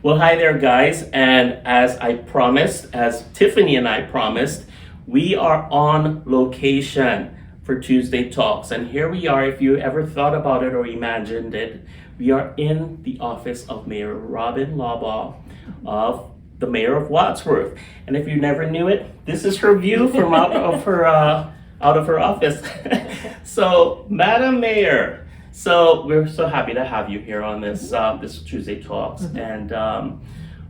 Well, hi there, guys. And as I promised, as Tiffany and I promised, we are on location for Tuesday Talks. And here we are. If you ever thought about it or imagined it, we are in the office of Mayor Robin Laubaugh of the Mayor of Wadsworth. And if you never knew it, this is her view from out of her office. So, Madam Mayor, so we're so happy to have you here on this this Tuesday Talks. And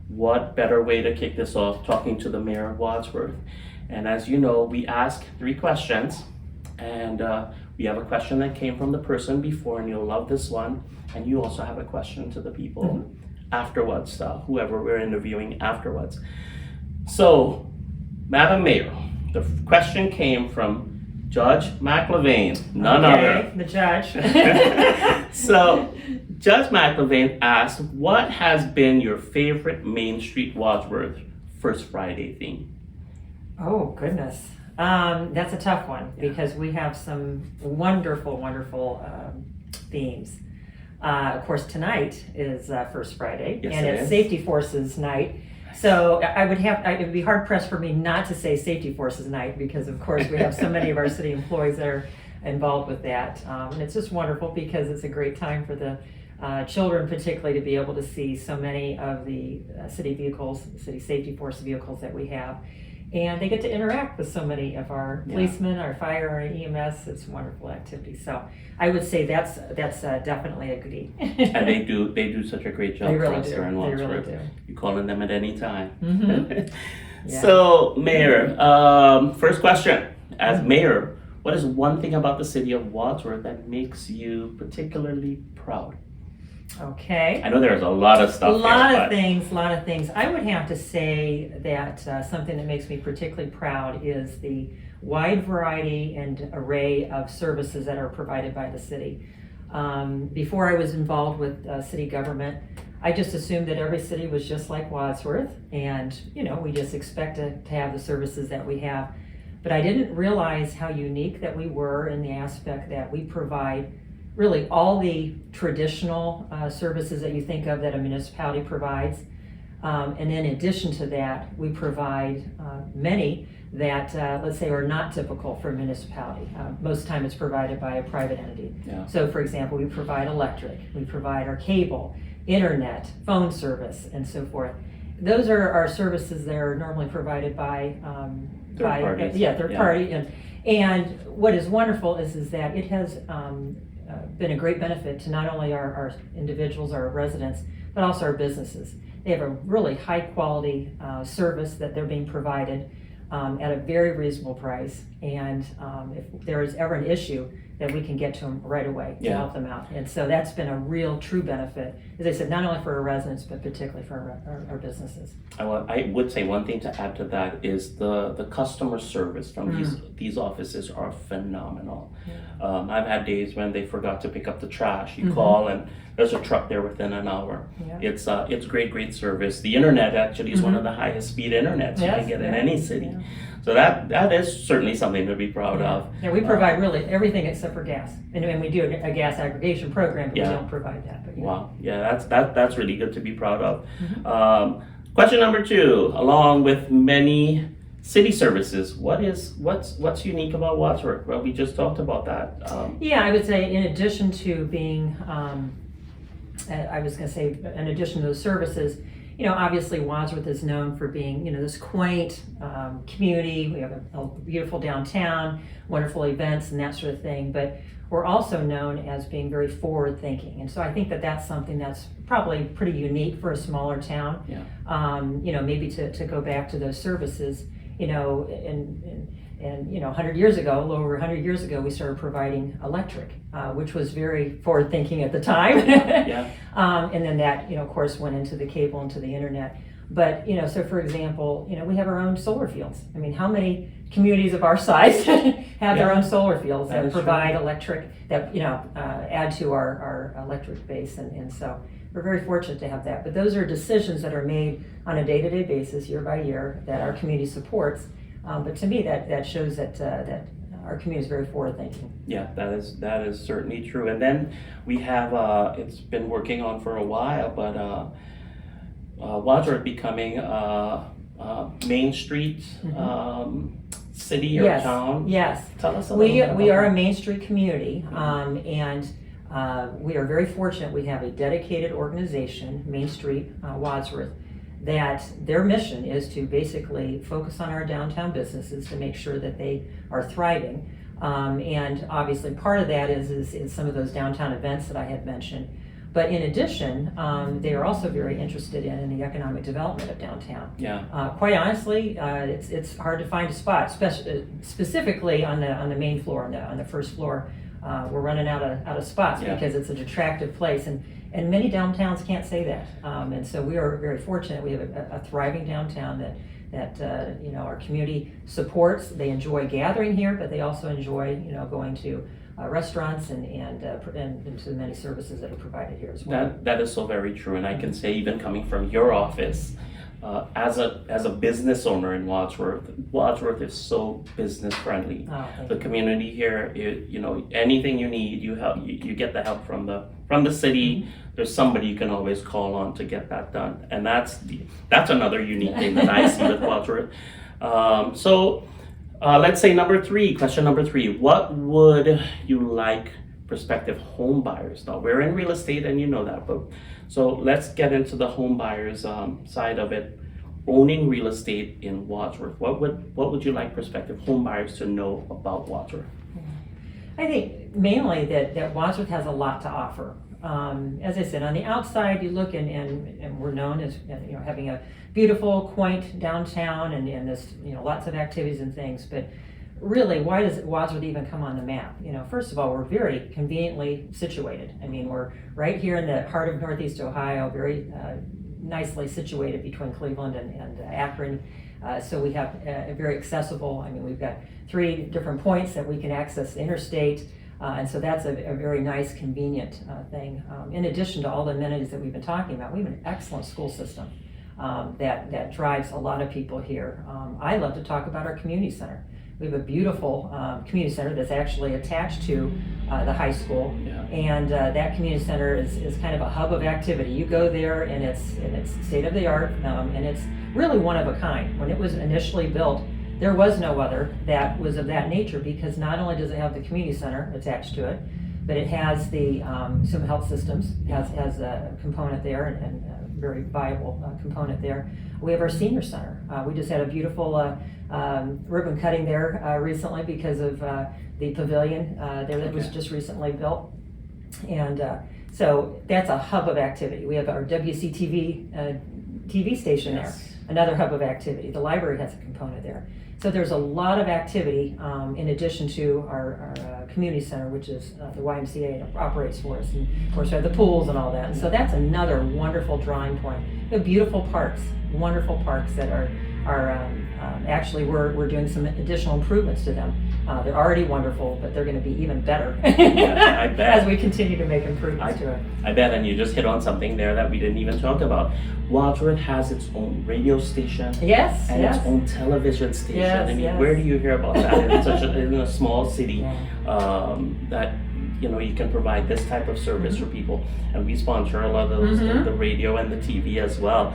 what better way to kick this off talking to the Mayor of Wadsworth? And as you know, we ask 3 questions, and we have a question that came from the person before, and you'll love this one. And you also have a question to the people afterwards, whoever we're interviewing afterwards. So, Madam Mayor, the question came from Judge Mcilvaine, none other. The judge. So, Judge Mcilvaine asked, what has been your favorite Main Street Wadsworth First Friday theme? Oh, goodness. That's a tough one because we have some wonderful themes. Of course, tonight is First Friday, Yes, and it it's is. Safety Forces Night. So it would be hard pressed for me not to say Safety Forces Night because, of course, we have so many of our city employees that are involved with that. And it's just wonderful because it's a great time for the children particularly to be able to see so many of the city vehicles, city safety force vehicles that we have. And they get to interact with so many of our policemen, our fire, our EMS. It's a wonderful activity. So I would say that's definitely a goodie. And they do such a great job They for really us do. here in They Wadsworth. really do. You call on them at any time. Yeah. So, Mayor, first question. As Mayor, what is one thing about the city of Wadsworth that makes you particularly proud? Okay. I know there's a lot of stuff A lot here, of things. I would have to say that something that makes me particularly proud is the wide variety and array of services that are provided by the city. Before I was involved with city government, I just assumed that every city was just like Wadsworth, and we just expect to have the services that we have. But I didn't realize how unique that we were in the aspect that we provide really all the traditional services that you think of that a municipality provides. And in addition to that, we provide many that, let's say, are not typical for a municipality. Most of the time it's provided by a private entity. Yeah. So for example, we provide electric, we provide our cable, internet, phone service, and so forth. Those are our services that are normally provided by Third parties. third party. And what is wonderful is that it has been a great benefit to not only our individuals, our residents, but also our businesses. They have a really high quality service that they're being provided at a very reasonable price. And if there is ever an issue, that we can get to them right away to help them out. And so that's been a real true benefit, as I said, not only for our residents, but particularly for our businesses. I would say one thing to add to that is the customer service from these offices are phenomenal. I've had days when they forgot to pick up the trash. You call and there's a truck there within an hour. Yeah. It's great service. The internet actually is one of the highest speed internets you can get in any city. Yeah. So that is certainly something to be proud of. Yeah, we provide really everything except for gas, and we do a gas aggregation program, but we don't provide that. But, Wow, yeah, that's really good to be proud of. Question number 2: along with many city services, what's unique about Wadsworth? Well, we just talked about that. I would say in addition to being, I was going to say, in addition to those services. Obviously Wadsworth is known for being, this quaint community. We have a beautiful downtown, wonderful events and that sort of thing, but we're also known as being very forward thinking. And so I think that that's something that's probably pretty unique for a smaller town. Yeah. Maybe to go back to those services, and 100 years ago, a little over 100 years ago, we started providing electric, which was very forward thinking at the time. Yeah. And then that, of course, went into the cable and to the internet. But, so for example, we have our own solar fields. I mean, how many communities of our size have their own solar fields that provide electric, that, add to our electric base. And so we're very fortunate to have that. But those are decisions that are made on a day-to-day basis, year by year, that our community supports. But to me, that shows that our community is very forward-thinking. Yeah, that is certainly true. And then we have it's been working on for a while, but Wadsworth becoming Main Street city or Yes, town. yes. Tell us a little We bit about are a that. Main Street community, and we are very fortunate. We have a dedicated organization, Main Street Wadsworth, that their mission is to basically focus on our downtown businesses to make sure that they are thriving. And obviously part of that is some of those downtown events that I had mentioned. But in addition, they are also very interested in the economic development of downtown. Yeah. Quite honestly, it's hard to find a spot, specifically on the main floor, on the first floor. We're running out of spots because it's an attractive place, and many downtowns can't say that. And so we are very fortunate. We have a thriving downtown that our community supports. They enjoy gathering here, but they also enjoy going to restaurants and to the mmany services that are provided here as well. That is so very true, and I can say, even coming from your office, as a business owner in Wadsworth is so business friendly. The community here, anything you need, you get the help from the city. There's somebody you can always call on to get that done, and that's another unique thing that I see with Wadsworth. Let's say question number three, what would you like prospective home buyers? Now, we're in real estate and you know that, but so let's get into the home buyers side of it. Owning real estate in Wadsworth, what would you like prospective home buyers to know about Wadsworth? I think mainly that Wadsworth has a lot to offer. As I said, on the outside, you look and we're known as having a beautiful, quaint downtown and this lots of activities and things. But really, why does Wadsworth even come on the map? First of all, we're very conveniently situated. I mean, we're right here in the heart of Northeast Ohio, very nicely situated between Cleveland and Akron. So we have very accessible. I mean, we've got 3 different points that we can access the interstate. And so that's a very nice, convenient thing. In addition to all the amenities that we've been talking about, we have an excellent school system that drives a lot of people here. I love to talk about our community center. We have a beautiful community center that's actually attached to the high school, and that community center is kind of a hub of activity. You go there, and it's state of the art, and it's really one of a kind. When it was initially built, there was no other that was of that nature, because not only does it have the community center attached to it, but it has the some health systems, has a component there, and a very viable component there. We have our senior center. We just had a beautiful ribbon cutting there recently because of the pavilion there that was just recently built. And so that's a hub of activity. We have our WCTV TV station there, another hub of activity. The library has a component there. So there's a lot of activity in addition to our community center, which is the YMCA that operates for us. And of course, we have the pools and all that. And so that's another wonderful drawing point. We have beautiful parks, wonderful parks that are actually we're doing some additional improvements to them. They're already wonderful, but they're going to be even better I bet. as we continue to make improvements to it. I bet, and you just hit on something there that we didn't even talk about. Wadsworth has its own radio station, and its own television station. I mean, where do you hear about that in a small city that you can provide this type of service for people? And we sponsor a lot of those, the radio and the TV as well.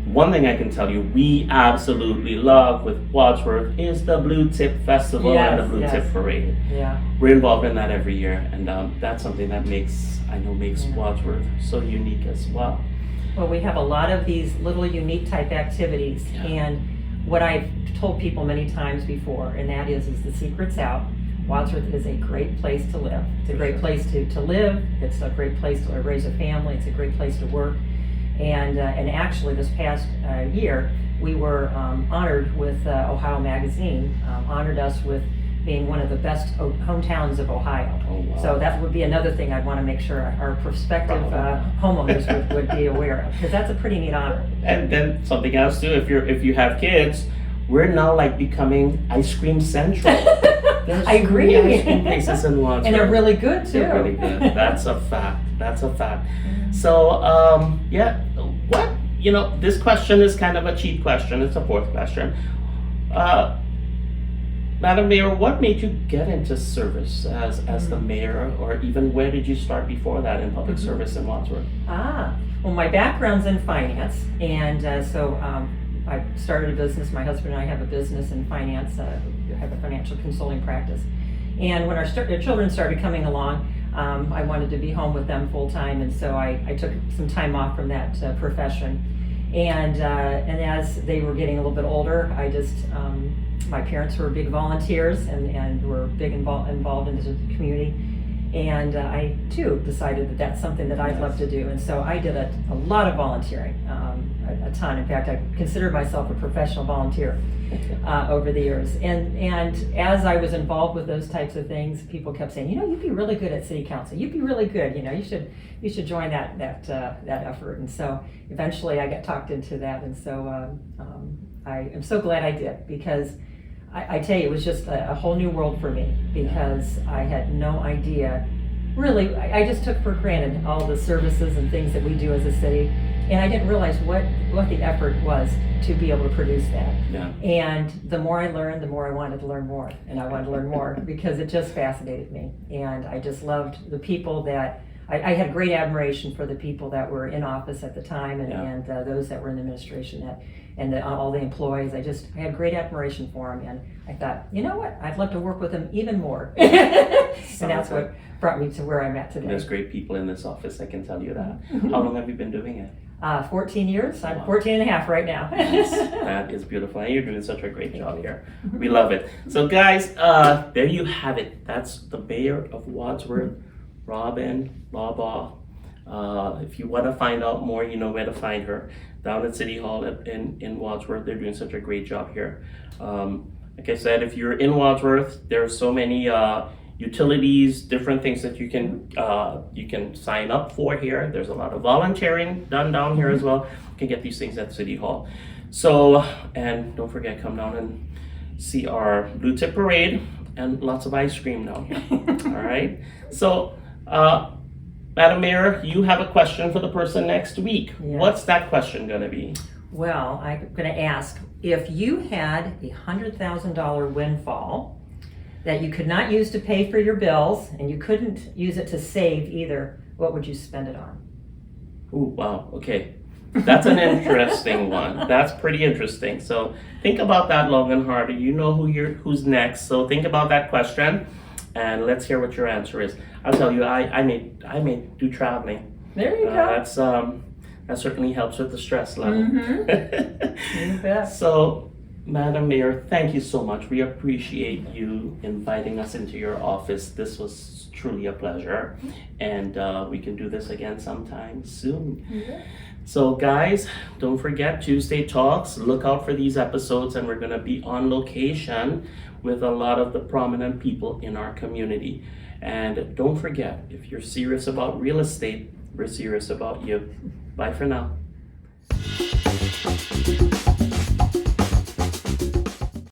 One thing I can tell you we absolutely love with Wadsworth is the Blue Tip Festival and the Blue Tip Parade. We're involved in that every year, and that's something that makes Wadsworth so unique as well. Well, we have a lot of these little unique type activities, and what I've told people many times before, and that is the secret's out. Wadsworth is a great place to live. It's a great place to live. It's a great place to raise a family. It's a great place to work. And actually, this past year, we were honored with Ohio Magazine, honored us with being one of the best hometowns of Ohio. Oh, wow. So that would be another thing I'd want to make sure our prospective homeowners would be aware of, because that's a pretty neat honor. And then something else too, if you have kids, we're now like becoming ice cream central. There's I agree. Ice cream places in Wadsworth. And they're really good too. They're really good. That's a fact. So this question is kind of a cheap question. It's a fourth question. Madam Mayor, what made you get into service as the mayor, or even where did you start before that in public service in Wadsworth? Well, my background's in finance, and so I started a business. My husband and I have a business in finance, have a financial consulting practice. And when our children started coming along, I wanted to be home with them full time, and so I took some time off from that profession. And as they were getting a little bit older, I just my parents were big volunteers and were big involved in the community. And I too decided that that's something that I'd love to do. And so I did a lot of volunteering, a ton. In fact, I consider myself a professional volunteer over the years. And as I was involved with those types of things, people kept saying, you'd be really good at city council. You'd be really good. You should join that effort. And so eventually I got talked into that. And so I am so glad I did, because I tell you, it was just a whole new world for me, because I had no idea. Really, I just took for granted all the services and things that we do as a city, and I didn't realize what the effort was to be able to produce that. Yeah. And the more I learned, the more I wanted to learn more, and I wanted to learn more because it just fascinated me, and I just loved the people that. I had great admiration for the people that were in office at the time, and those that were in administration, all the employees. I had great admiration for them, and I thought, you know what, I'd love to work with them even more. And that's what brought me to where I'm at today. There's great people in this office, I can tell you that. How long have you been doing it? 14 years. I'm 14 and a half right now. That is beautiful, and you're doing such a great job here. We love it. So guys, there you have it. That's the mayor of Wadsworth, Robin Laubaugh. If you want to find out more, you know where to find her. Down at City Hall in Wadsworth. They're doing such a great job here. Like I said, if you're in Wadsworth, there are so many utilities, different things that you can sign up for here. There's a lot of volunteering done down here as well. You can get these things at City Hall. So, and don't forget, come down and see our Blue Tip Parade and lots of ice cream down here. All right. So, Madam Mayor, you have a question for the person next week. Yes. What's that question going to be? Well, I'm going to ask, if you had a $100,000 windfall that you could not use to pay for your bills, and you couldn't use it to save either, what would you spend it on? Ooh, wow. Okay. That's an interesting one. That's pretty interesting. So think about that long and hard. You know who's next. So think about that question, and let's hear what your answer is. I'll tell you, I may do traveling. There you go. That certainly helps with the stress level. You bet. So, Madam Mayor, thank you so much. We appreciate you inviting us into your office. This was truly a pleasure, and we can do this again sometime soon. Yeah. So guys, don't forget Tuesday Talks. Look out for these episodes, and we're going to be on location with a lot of the prominent people in our community. And don't forget, if you're serious about real estate, we're serious about you. Bye for now.